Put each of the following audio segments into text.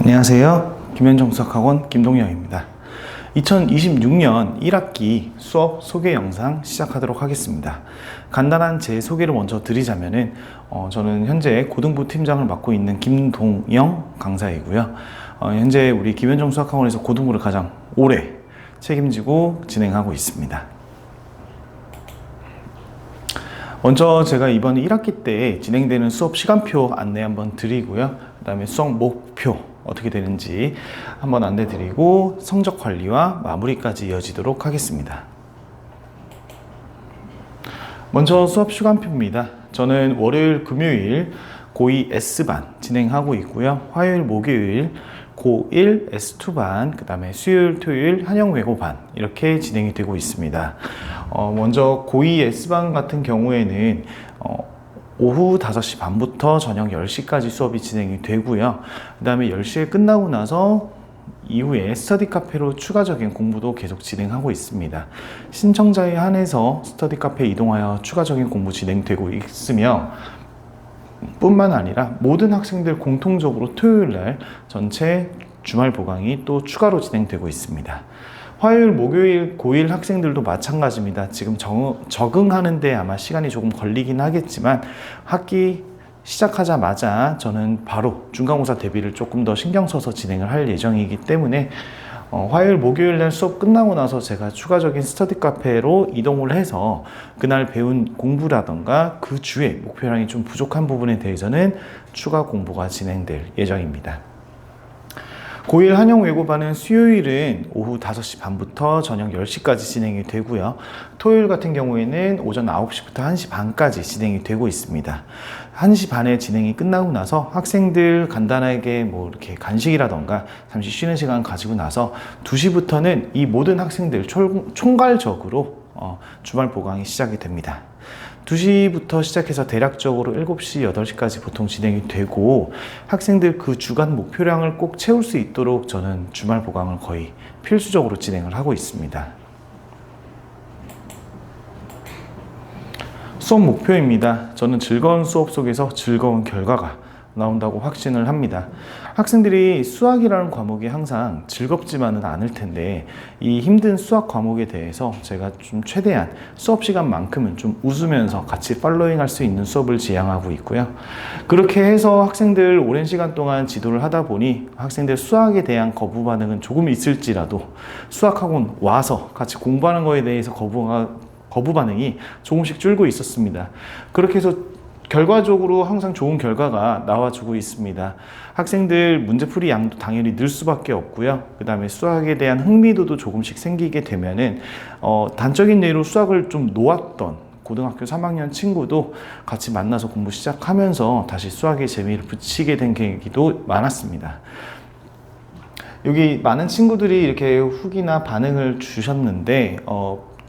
안녕하세요. 김현정 수학학원 김동영입니다. 2026년 1학기 수업 소개 영상 시작하도록 하겠습니다. 간단한 제 소개를 먼저 드리자면은 저는 현재 고등부 팀장을 맡고 있는 김동영 강사이고요. 현재 우리 김현정 수학학원에서 고등부를 가장 오래 책임지고 진행하고 있습니다. 먼저 제가 이번 1학기 때 진행되는 수업 시간표 안내 한번 드리고요. 그 다음에 수업 목표 어떻게 되는지 한번 안내 드리고 성적 관리와 마무리까지 이어지도록 하겠습니다. 먼저 수업 시간표입니다. 저는 월요일, 금요일 고2 S반 진행하고 있고요. 화요일, 목요일 고1 S2반, 그 다음에 수요일, 토요일 한영외고반 이렇게 진행이 되고 있습니다. 먼저 고2 S반 같은 경우에는 오후 5시 반부터 저녁 10시까지 수업이 진행이 되고요. 그 다음에 10시에 끝나고 나서 이후에 스터디 카페로 추가적인 공부도 계속 진행하고 있습니다. 신청자에 한해서 스터디 카페 이동하여 추가적인 공부 진행되고 있으며 뿐만 아니라 모든 학생들 공통적으로 토요일날 전체 주말 보강이 또 추가로 진행되고 있습니다. 화요일, 목요일, 고1 학생들도 마찬가지입니다. 지금 적응하는데 아마 시간이 조금 걸리긴 하겠지만 학기 시작하자마자 저는 바로 중간고사 대비를 조금 더 신경 써서 진행을 할 예정이기 때문에 화요일, 목요일 날 수업 끝나고 나서 제가 추가적인 스터디 카페로 이동을 해서 그날 배운 공부라던가 그 주에 목표량이 좀 부족한 부분에 대해서는 추가 공부가 진행될 예정입니다. 고1 한영외고반은 수요일은 오후 5시 반부터 저녁 10시까지 진행이 되고요. 토요일 같은 경우에는 오전 9시부터 1시 반까지 진행이 되고 있습니다. 1시 반에 진행이 끝나고 나서 학생들 간단하게 이렇게 간식이라던가 잠시 쉬는 시간 가지고 나서 2시부터는 이 모든 학생들 총괄적으로 주말 보강이 시작이 됩니다. 2시부터 시작해서 대략적으로 7시, 8시까지 보통 진행이 되고 학생들 그 주간 목표량을 꼭 채울 수 있도록 저는 주말 보강을 거의 필수적으로 진행을 하고 있습니다. 수업 목표입니다. 저는 즐거운 수업 속에서 즐거운 결과가 나온다고 확신을 합니다. 학생들이 수학이라는 과목이 항상 즐겁지만은 않을 텐데 이 힘든 수학 과목에 대해서 제가 좀 최대한 수업 시간만큼은 좀 웃으면서 같이 팔로잉 할 수 있는 수업을 지향하고 있고요. 그렇게 해서 학생들 오랜 시간 동안 지도를 하다 보니 학생들 수학에 대한 거부 반응은 조금 있을지라도 수학학원 와서 같이 공부하는 거에 대해서 거부 반응이 조금씩 줄고 있었습니다. 그렇게 해서 결과적으로 항상 좋은 결과가 나와주고 있습니다. 학생들 문제풀이 양도 당연히 늘 수밖에 없고요. 그 다음에 수학에 대한 흥미도도 조금씩 생기게 되면은 단적인 예로 수학을 좀 놓았던 고등학교 3학년 친구도 같이 만나서 공부 시작하면서 다시 수학에 재미를 붙이게 된 계기도 많았습니다. 여기 많은 친구들이 이렇게 후기나 반응을 주셨는데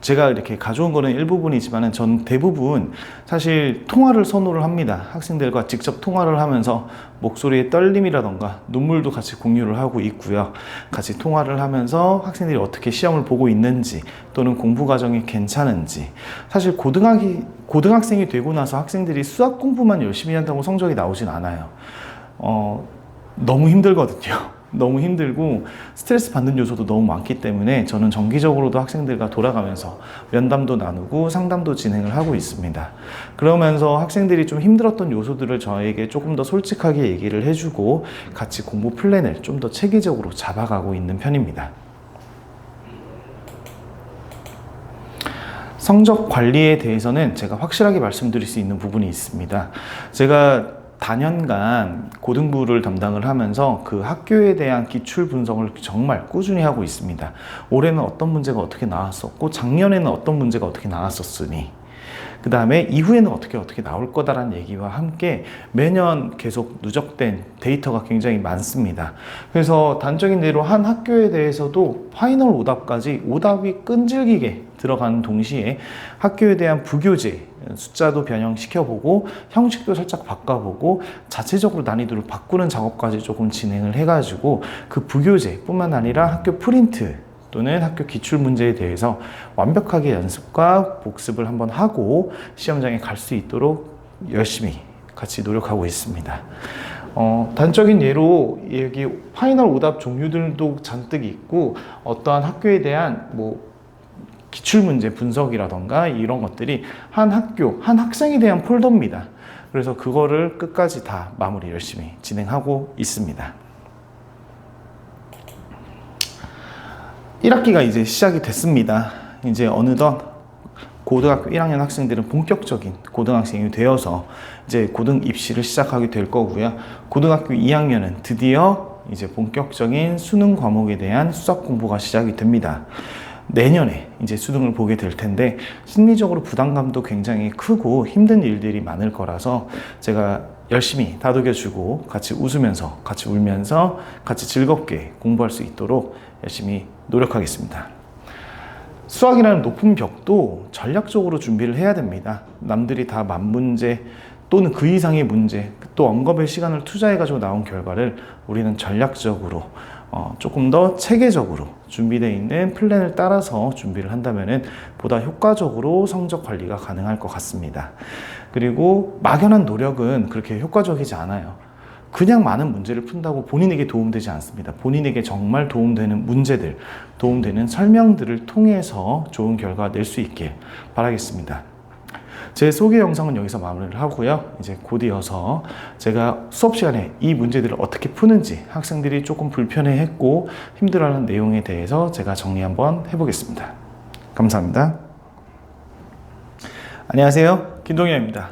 제가 이렇게 가져온 거는 일부분이지만 전 대부분 사실 통화를 선호를 합니다. 학생들과 직접 통화를 하면서 목소리의 떨림이라던가 눈물도 같이 공유를 하고 있고요. 같이 통화를 하면서 학생들이 어떻게 시험을 보고 있는지 또는 공부 과정이 괜찮은지, 사실 고등학생이 되고 나서 학생들이 수학 공부만 열심히 한다고 성적이 나오진 않아요. 너무 힘들거든요. 너무 힘들고 스트레스 받는 요소도 너무 많기 때문에 저는 정기적으로도 학생들과 돌아가면서 면담도 나누고 상담도 진행을 하고 있습니다. 그러면서 학생들이 좀 힘들었던 요소들을 저에게 조금 더 솔직하게 얘기를 해주고 같이 공부 플랜을 좀 더 체계적으로 잡아가고 있는 편입니다. 성적 관리에 대해서는 제가 확실하게 말씀드릴 수 있는 부분이 있습니다. 제가 다년간 고등부를 담당을 하면서 그 학교에 대한 기출 분석을 정말 꾸준히 하고 있습니다. 올해는 어떤 문제가 어떻게 나왔었고 작년에는 어떤 문제가 어떻게 나왔었으니 그 다음에 이후에는 어떻게 나올 거다라는 얘기와 함께 매년 계속 누적된 데이터가 굉장히 많습니다. 그래서 단적인 예로 한 학교에 대해서도 파이널 오답까지 오답이 끈질기게 들어가는 동시에 학교에 대한 부교재 숫자도 변형시켜보고 형식도 살짝 바꿔보고 자체적으로 난이도를 바꾸는 작업까지 조금 진행을 해가지고 그 부교재 뿐만 아니라 학교 프린트 또는 학교 기출문제에 대해서 완벽하게 연습과 복습을 한번 하고 시험장에 갈 수 있도록 열심히 같이 노력하고 있습니다. 단적인 예로 여기 파이널 오답 종류들도 잔뜩 있고 어떠한 학교에 대한 기출문제 분석이라던가 이런 것들이 한 학교, 한 학생에 대한 폴더입니다. 그래서 그거를 끝까지 다 마무리 열심히 진행하고 있습니다. 1학기가 이제 시작이 됐습니다. 이제 어느덧 고등학교 1학년 학생들은 본격적인 고등학생이 되어서 이제 고등 입시를 시작하게 될 거고요. 고등학교 2학년은 드디어 이제 본격적인 수능 과목에 대한 수학 공부가 시작이 됩니다. 내년에 이제 수능을 보게 될 텐데 심리적으로 부담감도 굉장히 크고 힘든 일들이 많을 거라서 제가 열심히 다독여주고 같이 웃으면서 같이 울면서 같이 즐겁게 공부할 수 있도록 열심히 노력하겠습니다. 수학이라는 높은 벽도 전략적으로 준비를 해야 됩니다. 남들이 다 만문제 또는 그 이상의 문제, 또 언급의 시간을 투자해가지고 나온 결과를 우리는 전략적으로 조금 더 체계적으로 준비되어 있는 플랜을 따라서 준비를 한다면 보다 효과적으로 성적 관리가 가능할 것 같습니다. 그리고 막연한 노력은 그렇게 효과적이지 않아요. 그냥 많은 문제를 푼다고 본인에게 도움되지 않습니다. 본인에게 정말 도움되는 문제들, 도움되는 설명들을 통해서 좋은 결과 낼 수 있길 바라겠습니다. 제 소개 영상은 여기서 마무리를 하고요. 이제 곧 이어서 제가 수업 시간에 이 문제들을 어떻게 푸는지 학생들이 조금 불편해했고 힘들어하는 내용에 대해서 제가 정리 한번 해보겠습니다. 감사합니다. 안녕하세요. 김동현입니다.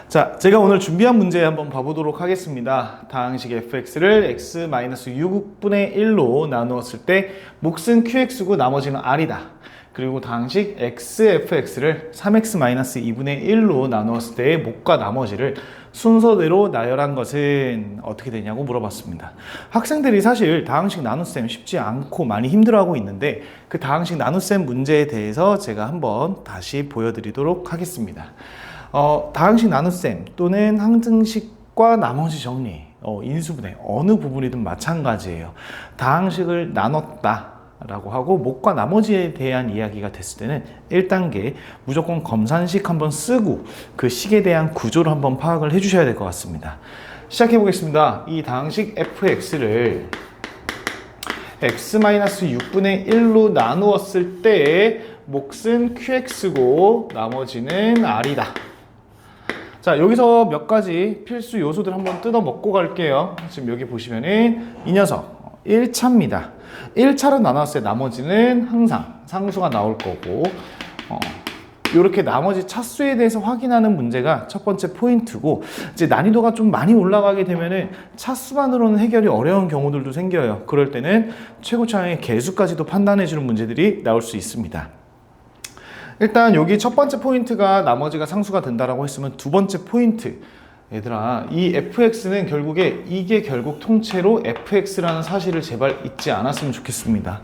자, 제가 오늘 준비한 문제 한번 봐보도록 하겠습니다. 다항식 fx를 x-6분의 1로 나누었을 때 몫은 qx고 나머지는 r이다. 그리고 다항식 xfx를 3x-2분의 1로 나누었을 때의 몫과 나머지를 순서대로 나열한 것은 어떻게 되냐고 물어봤습니다. 학생들이 사실 다항식 나눗셈 쉽지 않고 많이 힘들어하고 있는데 그 다항식 나눗셈 문제에 대해서 제가 한번 다시 보여드리도록 하겠습니다. 다항식 나눗셈 또는 항등식과 나머지 정리, 인수분해 어느 부분이든 마찬가지예요. 다항식을 나눴다 라고 하고 몫과 나머지에 대한 이야기가 됐을 때는 1단계 무조건 검산식 한번 쓰고 그 식에 대한 구조를 한번 파악을 해 주셔야 될 것 같습니다. 시작해 보겠습니다. 이 다항식 fx를 x-6분의 1로 나누었을 때 몫은 qx고 나머지는 r이다. 자, 여기서 몇 가지 필수 요소들 한번 뜯어 먹고 갈게요. 지금 여기 보시면은 이 녀석 1차입니다. 1차로 나눴을 때 나머지는 항상 상수가 나올 거고 이렇게 나머지 차수에 대해서 확인하는 문제가 첫 번째 포인트고, 이제 난이도가 좀 많이 올라가게 되면은 차수만으로는 해결이 어려운 경우들도 생겨요. 그럴 때는 최고차의 개수까지도 판단해 주는 문제들이 나올 수 있습니다. 일단 여기 첫 번째 포인트가 나머지가 상수가 된다라고 했으면 두 번째 포인트, 얘들아 이 fx는 결국에 이게 결국 통째로 fx라는 사실을 제발 잊지 않았으면 좋겠습니다.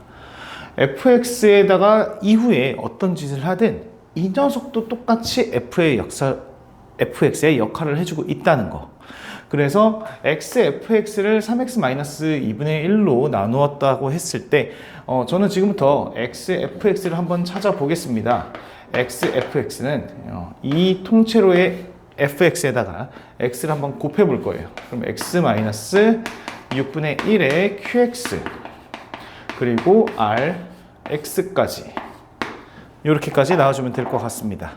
fx에다가 이후에 어떤 짓을 하든 이 녀석도 똑같이 fx의 역할을 해주고 있다는 거. 그래서 xfx를 3x-2분의 1로 나누었다고 했을 때 저는 지금부터 xfx를 한번 찾아보겠습니다. xfx는 이 통째로의 fx에다가 x를 한번 곱해 볼 거예요. 그럼 x-6분의 1의 qx 그리고 r, x까지 이렇게까지 나와주면 될 것 같습니다.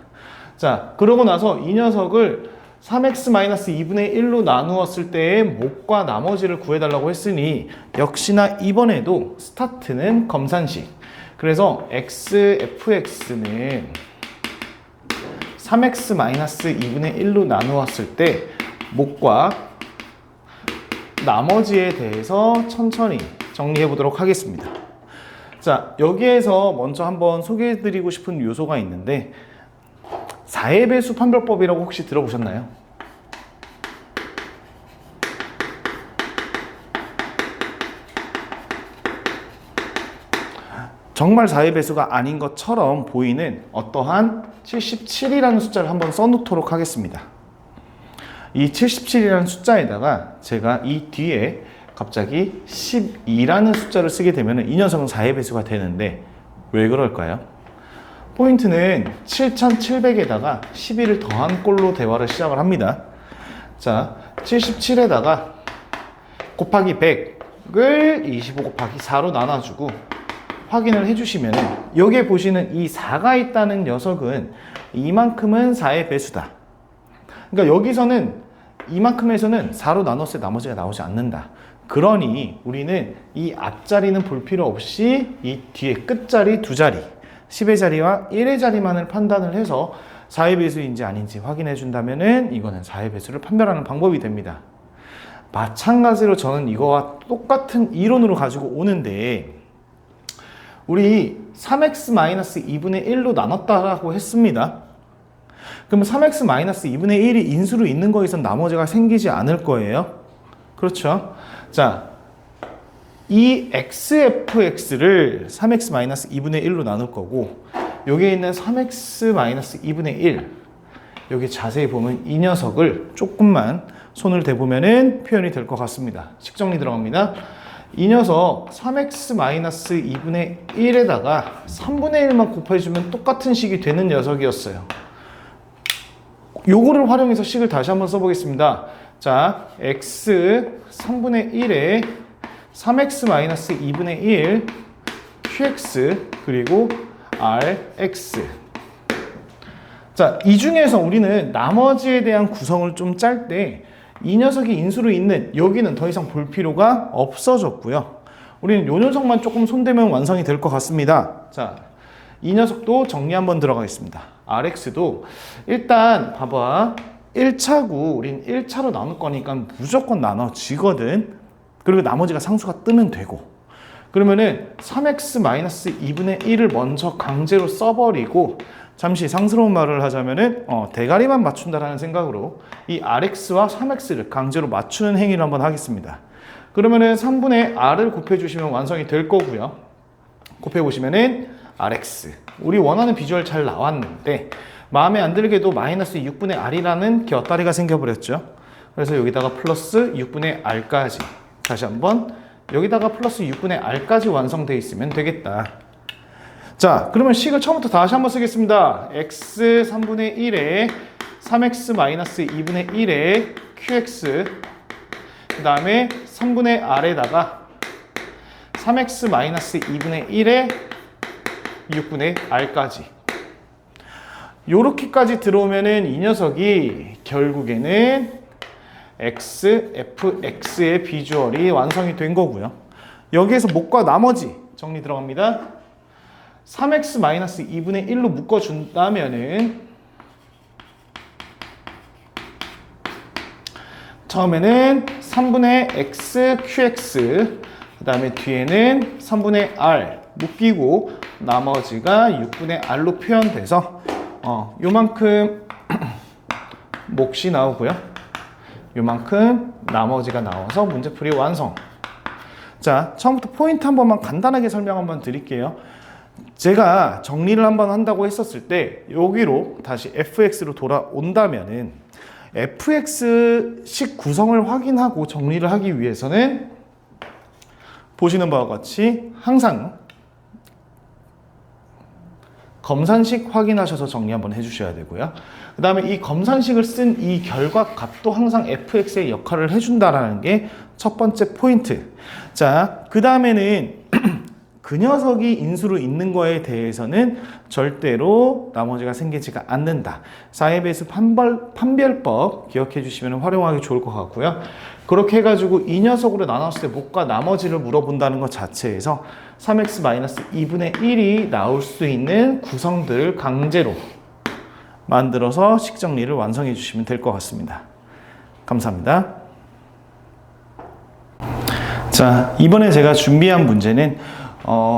자, 그러고 나서 이 녀석을 3x-2분의 1로 나누었을 때의 몫과 나머지를 구해달라고 했으니 역시나 이번에도 스타트는 검산식. 그래서 xfx는 3x-2분의 1로 나누었을 때 몫과 나머지에 대해서 천천히 정리해 보도록 하겠습니다. 자, 여기에서 먼저 한번 소개해 드리고 싶은 요소가 있는데 4의 배수 판별법이라고 혹시 들어보셨나요? 정말 4의 배수가 아닌 것처럼 보이는 어떠한 77이라는 숫자를 한번 써놓도록 하겠습니다. 이 77이라는 숫자에다가 제가 이 뒤에 갑자기 12라는 숫자를 쓰게 되면 이 녀석은 4의 배수가 되는데 왜 그럴까요? 포인트는 7700에다가 12를 더한 꼴로 대화를 시작을 합니다. 자, 77에다가 곱하기 100을 25 곱하기 4로 나눠주고 확인을 해주시면 여기에 보시는 이 4가 있다는 녀석은 이만큼은 4의 배수다. 그러니까 여기서는 이만큼에서는 4로 나눴을 때 나머지가 나오지 않는다. 그러니 우리는 이 앞자리는 볼 필요 없이 이 뒤에 끝자리 두 자리 10의 자리와 1의 자리만을 판단을 해서 4의 배수인지 아닌지 확인해 준다면은 이거는 4의 배수를 판별하는 방법이 됩니다. 마찬가지로 저는 이거와 똑같은 이론으로 가지고 오는데 우리 3x-2분의 1로 나눴다라고 했습니다. 그러면 3x-2분의 1이 인수로 있는 거에선 나머지가 생기지 않을 거예요. 그렇죠? 자, 이 xfx를 3x-2분의 1로 나눌 거고 여기에 있는 3x-2분의 1 여기 자세히 보면 이 녀석을 조금만 손을 대보면은 표현이 될 것 같습니다. 식정리 들어갑니다. 이 녀석 3x-2분의 1에다가 3분의 1만 곱해주면 똑같은 식이 되는 녀석이었어요. 요거를 활용해서 식을 다시 한번 써보겠습니다. 자, x 3분의 1에 3x-2분의 1 qx 그리고 rx. 자, 이 중에서 우리는 나머지에 대한 구성을 좀 짤 때 이 녀석이 인수로 있는 여기는 더 이상 볼 필요가 없어졌고요. 우리는 요 녀석만 조금 손대면 완성이 될 것 같습니다. 자, 이 녀석도 정리 한번 들어가겠습니다. rx도 일단 봐봐. 1차고 우린 1차로 나눌 거니까 무조건 나눠지거든. 그리고 나머지가 상수가 뜨면 되고 그러면은 3x-2분의 1을 먼저 강제로 써버리고 잠시 상스러운 말을 하자면은 대가리만 맞춘다라는 생각으로 이 rx와 3x를 강제로 맞추는 행위를 한번 하겠습니다. 그러면은 3분의 r을 곱해주시면 완성이 될 거고요. 곱해보시면은 rx 우리 원하는 비주얼 잘 나왔는데 마음에 안 들게도 마이너스 6분의 r이라는 곁다리가 생겨버렸죠. 그래서 여기다가 플러스 6분의 r까지 다시 한번 여기다가 플러스 6분의 r까지 완성되어 있으면 되겠다. 자, 그러면 식을 처음부터 다시 한번 쓰겠습니다. x 3분의 1에 3x-2분의 1에 qx 그 다음에 3분의 r에다가 3x-2분의 1에 6분의 r까지 요렇게까지 들어오면은 이 녀석이 결국에는 x, fx의 비주얼이 완성이 된 거고요. 여기에서 목과 나머지 정리 들어갑니다. 3x-2분의 1로 묶어준다면은 처음에는 3분의 x, qx 그 다음에 뒤에는 3분의 r 묶이고 나머지가 6분의 r로 표현돼서 요만큼 몫이 나오고요. 요만큼 나머지가 나와서 문제풀이 완성. 자, 처음부터 포인트 한 번만 간단하게 설명 한번 드릴게요. 제가 정리를 한번 한다고 했었을 때 여기로 다시 fx로 돌아온다면은 fx식 구성을 확인하고 정리를 하기 위해서는 보시는 바와 같이 항상 검산식 확인하셔서 정리 한번 해주셔야 되고요. 그 다음에 이 검산식을 쓴 이 결과값도 항상 fx의 역할을 해준다라는 게 첫 번째 포인트. 자, 그 다음에는 그 녀석이 인수로 있는 거에 대해서는 절대로 나머지가 생기지가 않는다. 4의 배수 판별법 기억해 주시면 활용하기 좋을 것 같고요. 그렇게 해가지고 이 녀석으로 나눴을 때 목과 나머지를 물어본다는 것 자체에서 3x-2분의 1이 나올 수 있는 구성들을 강제로 만들어서 식정리를 완성해 주시면 될 것 같습니다. 감사합니다. 자, 이번에 제가 준비한 문제는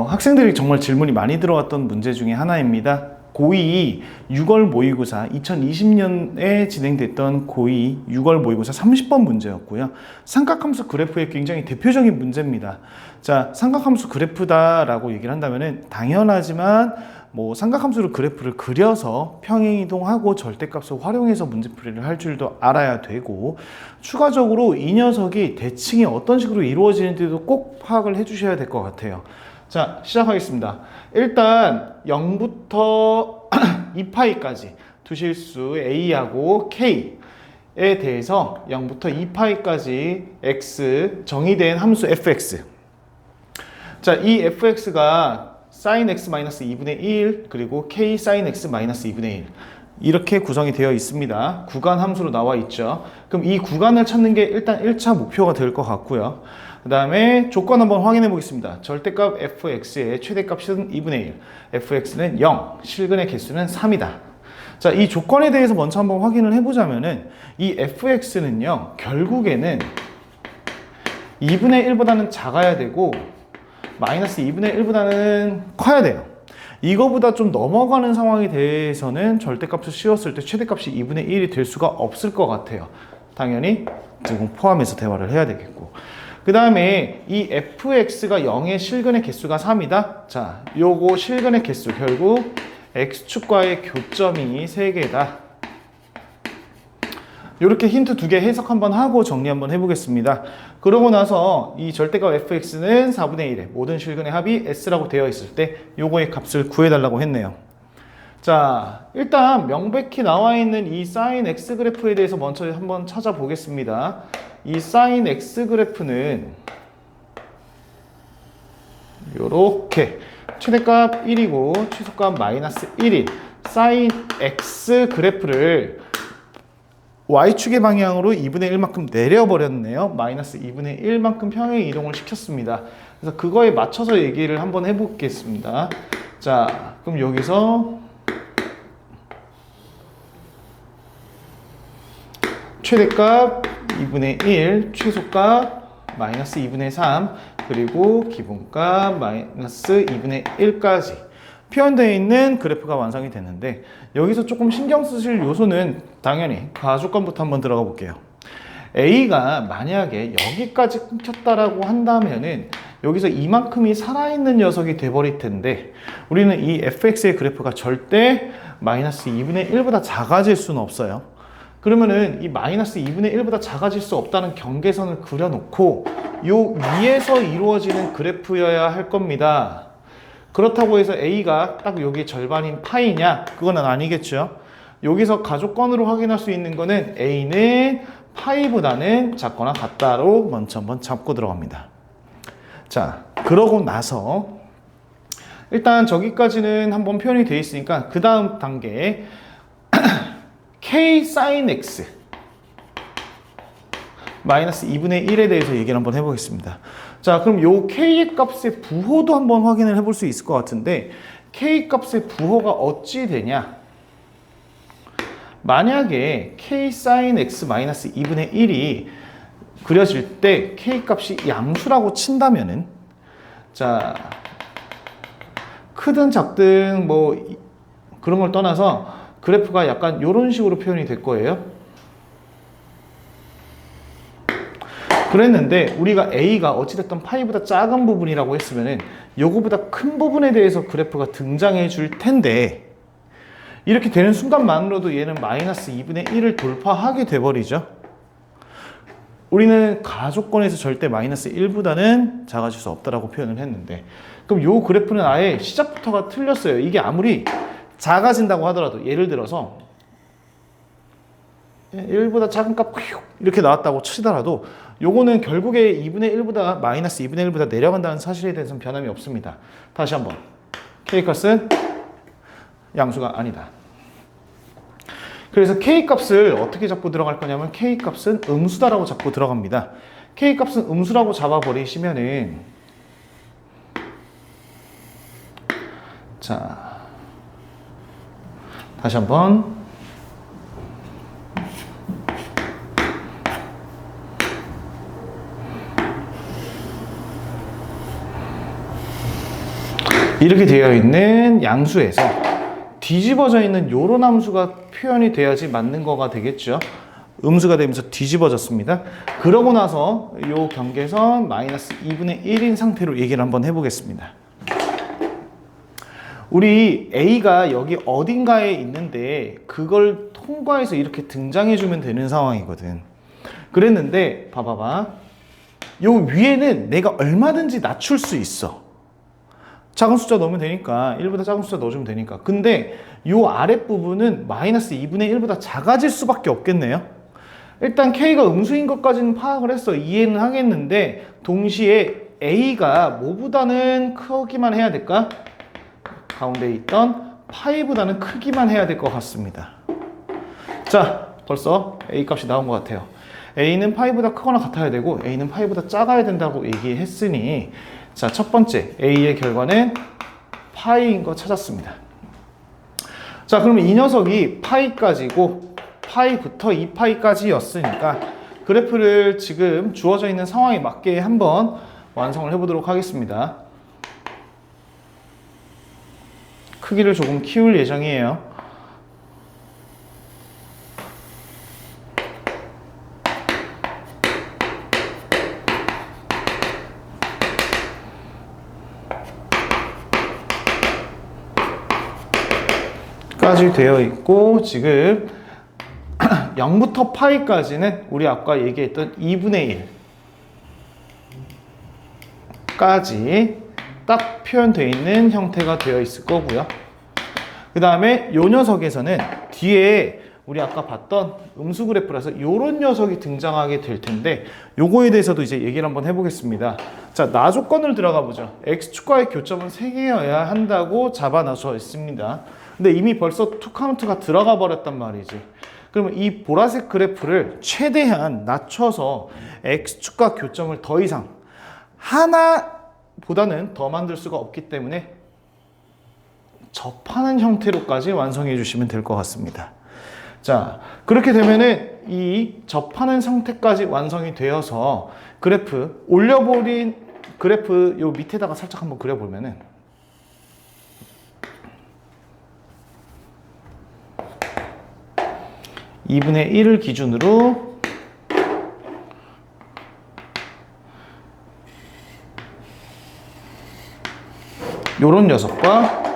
학생들이 정말 질문이 많이 들어왔던 문제 중에 하나입니다. 고2 6월 모의고사 2020년에 진행됐던 고2 6월 모의고사 30번 문제였고요. 삼각함수 그래프의 굉장히 대표적인 문제입니다. 자, 삼각함수 그래프다라고 얘기를 한다면은 당연하지만 삼각함수로 그래프를 그려서 평행이동하고 절대값을 활용해서 문제풀이를 할 줄도 알아야 되고 추가적으로 이 녀석이 대칭이 어떤 식으로 이루어지는지도 꼭 파악을 해 주셔야 될 것 같아요. 자, 시작하겠습니다. 일단 0부터 2파이까지 두 실수 A하고 K 대해서 0부터 2파이까지 x 정의된 함수 fx. 자, 이 fx가 sin x 마이너스 2분의 1 그리고 k sin x 마이너스 2분의 1 이렇게 구성이 되어 있습니다. 구간 함수로 나와 있죠. 그럼 이 구간을 찾는 게 일단 1차 목표가 될 것 같고요. 그 다음에 조건 한번 확인해 보겠습니다. 절대값 fx의 최대값은 2분의 1, fx는 0, 실근의 개수는 3이다. 자, 이 조건에 대해서 먼저 한번 확인을 해보자면은 이 fx는요, 결국에는 2분의 1보다는 작아야 되고 마이너스 2분의 1보다는 커야 돼요. 이거보다 좀 넘어가는 상황에 대해서는 절대값을 씌웠을 때 최대값이 2분의 1이 될 수가 없을 것 같아요. 당연히 지금 포함해서 대화를 해야 되겠고. 그 다음에 이 fx가 0의 실근의 개수가 3이다. 자, 요거 실근의 개수 결국 x축과의 교점이 3개다. 이렇게 힌트 2개 해석 한번 하고 정리 한번 해보겠습니다. 그러고 나서 이 절대값 fx는 4분의 1의 모든 실근의 합이 s라고 되어 있을 때 요거의 값을 구해달라고 했네요. 자, 일단 명백히 나와 있는 이 sin x 그래프에 대해서 먼저 한번 찾아보겠습니다. 이 sin x 그래프는 요렇게 최대값 1이고 최소값 마이너스 1인 sin x 그래프를 y축의 방향으로 2분의 1만큼 내려버렸네요. 마이너스 2분의 1만큼 평행 이동을 시켰습니다. 그래서 그거에 맞춰서 얘기를 한번 해보겠습니다. 자, 그럼 여기서 최대값 2분의 1, 최소값 마이너스 2분의 3, 그리고 기본값 마이너스 2분의 1까지 표현되어 있는 그래프가 완성이 됐는데, 여기서 조금 신경 쓰실 요소는 당연히 가족관부터 한번 들어가 볼게요. A가 만약에 여기까지 끊겼다라고 한다면은 여기서 이만큼이 살아있는 녀석이 돼버릴 텐데, 우리는 이 fx의 그래프가 절대 마이너스 2분의 1보다 작아질 수는 없어요. 그러면은 이 마이너스 2분의 1보다 작아질 수 없다는 경계선을 그려놓고 요 위에서 이루어지는 그래프여야 할 겁니다. 그렇다고 해서 A가 딱 여기 절반인 파이냐? 그거는 아니겠죠. 여기서 가족권으로 확인할 수 있는 거는 A는 파이보다는 작거나 같다로 먼저 한번 잡고 들어갑니다. 자, 그러고 나서 일단 저기까지는 한번 표현이 되어 있으니까 그 다음 단계에 K sin X 마이너스 2분의 1에 대해서 얘기를 한번 해보겠습니다. 자, 그럼 요 K의 값의 부호도 한번 확인을 해볼 수 있을 것 같은데, K 값의 부호가 어찌 되냐? 만약에 K sin X 마이너스 2분의 1이 그려질 때 K 값이 양수라고 친다면은, 자, 크든 작든 뭐 그런 걸 떠나서 그래프가 약간 이런 식으로 표현이 될 거예요. 그랬는데 우리가 A가 어찌됐든 파이보다 작은 부분이라고 했으면은 요거보다 큰 부분에 대해서 그래프가 등장해 줄 텐데, 이렇게 되는 순간만으로도 얘는 마이너스 2분의 1을 돌파하게 돼버리죠. 우리는 가족권에서 절대 마이너스 1보다는 작아질 수 없다라고 표현을 했는데, 그럼 요 그래프는 아예 시작부터가 틀렸어요. 이게 아무리 작아진다고 하더라도, 예를 들어서 1보다 작은 값 이렇게 나왔다고 치더라도 요거는 결국에 2분의 1보다 마이너스 2분의 1보다 내려간다는 사실에 대해서는 변함이 없습니다. 다시 한번 K값은 양수가 아니다. 그래서 K값을 어떻게 잡고 들어갈 거냐면 K값은 음수다라고 잡고 들어갑니다. K값은 음수라고 잡아버리시면은, 자, 다시 한번 이렇게 되어 있는 양수에서 뒤집어져 있는 요런 함수가 표현이 돼야지 맞는 거가 되겠죠. 음수가 되면서 뒤집어졌습니다. 그러고 나서 요 경계선 마이너스 2분의 1인 상태로 얘기를 한번 해보겠습니다. 우리 A가 여기 어딘가에 있는데 그걸 통과해서 이렇게 등장해주면 되는 상황이거든. 그랬는데 봐봐봐. 요 위에는 내가 얼마든지 낮출 수 있어. 작은 숫자 넣으면 되니까, 1보다 작은 숫자 넣어주면 되니까. 근데 요 아랫부분은 마이너스 2분의 1보다 작아질 수밖에 없겠네요. 일단 K가 음수인 것까지는 파악을 했어. 이해는 하겠는데 동시에 A가 뭐보다는 크기만 해야 될까? 가운데 있던 파이보다는 크기만 해야 될 것 같습니다. 자, 벌써 A 값이 나온 것 같아요. A는 파이보다 크거나 같아야 되고 A는 파이보다 작아야 된다고 얘기했으니 자, 첫 번째 A의 결과는 파이인 거 찾았습니다. 자, 그러면 이 녀석이 파이까지고 파이부터 2파이까지였으니까 그래프를 지금 주어져 있는 상황에 맞게 한번 완성을 해보도록 하겠습니다. 크기를 조금 키울 예정이에요. 까지 되어 있고 지금 0부터 파이까지는 우리 아까 얘기했던 2분의 1까지 딱 표현되어 있는 형태가 되어 있을 거고요. 그 다음에 이 녀석에서는 뒤에 우리 아까 봤던 음수 그래프라서 이런 녀석이 등장하게 될 텐데 요거에 대해서도 이제 얘기를 한번 해보겠습니다. 자, 나 조건을 들어가 보죠. X축과의 교점은 3개여야 한다고 잡아놔져 있습니다. 근데 이미 벌써 투 카운트가 들어가 버렸단 말이지. 그러면 이 보라색 그래프를 최대한 낮춰서 X축과 교점을 더 이상 하나보다는 더 만들 수가 없기 때문에 접하는 형태로까지 완성해 주시면 될 것 같습니다. 자, 그렇게 되면은 이 접하는 상태까지 완성이 되어서 그래프 올려버린 그래프 요 밑에다가 살짝 한번 그려보면은 2분의 1을 기준으로 요런 녀석과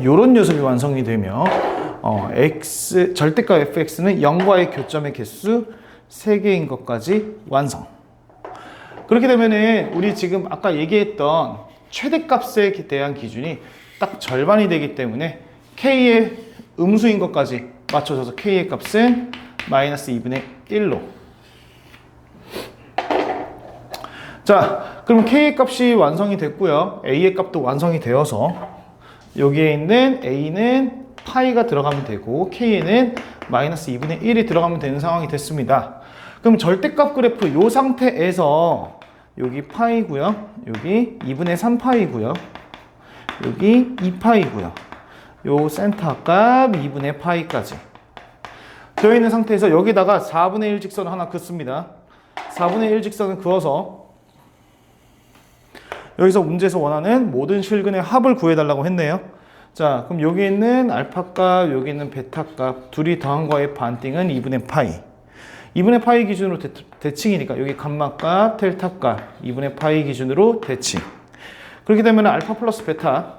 요런 녀석이 완성이 되며 절대값 fx는 0과의 교점의 개수 3개인 것까지 완성. 그렇게 되면은 우리 지금 아까 얘기했던 최대값에 대한 기준이 딱 절반이 되기 때문에 k의 음수인 것까지 맞춰져서 k의 값은 마이너스 2분의 1로. 자, 그럼 k의 값이 완성이 됐고요. a의 값도 완성이 되어서 여기에 있는 a는 파이가 들어가면 되고 k에는 마이너스 2분의 1이 들어가면 되는 상황이 됐습니다. 그럼 절대값 그래프 이 상태에서 여기 파이고요. 여기 2분의 3파이고요. 여기 2파이고요. 요 센터 값 2분의 파이까지 되어 있는 상태에서 여기다가 4분의 1 직선을 하나 긋습니다. 4분의 1 직선을 그어서 여기서 문제에서 원하는 모든 실근의 합을 구해달라고 했네요. 자, 그럼 여기 있는 알파 값, 여기 있는 베타 값 둘이 더한 거의 반띵은 2분의 파이. 2분의 파이 기준으로 대칭이니까 여기 감마 값, 델타 값 2분의 파이 기준으로 대칭. 그렇게 되면 알파 플러스 베타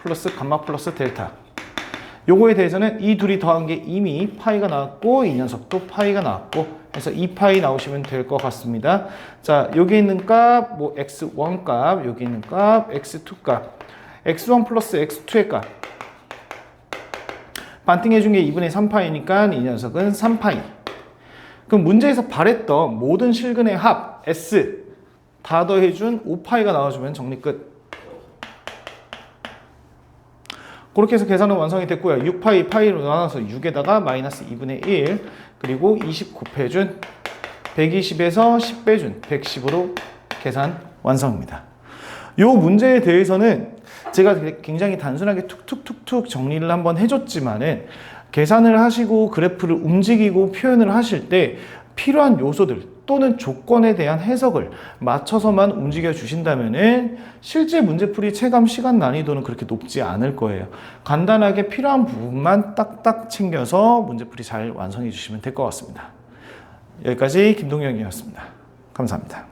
플러스 감마 플러스 델타 요거에 대해서는 이 둘이 더한 게 이미 파이가 나왔고 이 녀석도 파이가 나왔고 그래서 2파이 나오시면 될 것 같습니다. 자, 여기 있는 값, 뭐 x1 값, 여기 있는 값, x2 값, x1 플러스 x2의 값 반띵해 준 게 2분의 3파이니까 이 녀석은 3파이. 그럼 문제에서 바랬던 모든 실근의 합 S 다 더해준 5파이가 나와주면 정리 끝. 그렇게 해서 계산은 완성이 됐고요. 6파이 파이로 나눠서 6에다가 마이너스 2분의 1 그리고 20 곱해준 120에서 10 빼준 110으로 계산 완성입니다. 이 문제에 대해서는 제가 굉장히 단순하게 툭툭툭툭 정리를 한번 해줬지만은 계산을 하시고 그래프를 움직이고 표현을 하실 때 필요한 요소들 또는 조건에 대한 해석을 맞춰서만 움직여 주신다면은 실제 문제풀이 체감 시간 난이도는 그렇게 높지 않을 거예요. 간단하게 필요한 부분만 딱딱 챙겨서 문제풀이 잘 완성해 주시면 될 것 같습니다. 여기까지 김동영이었습니다. 감사합니다.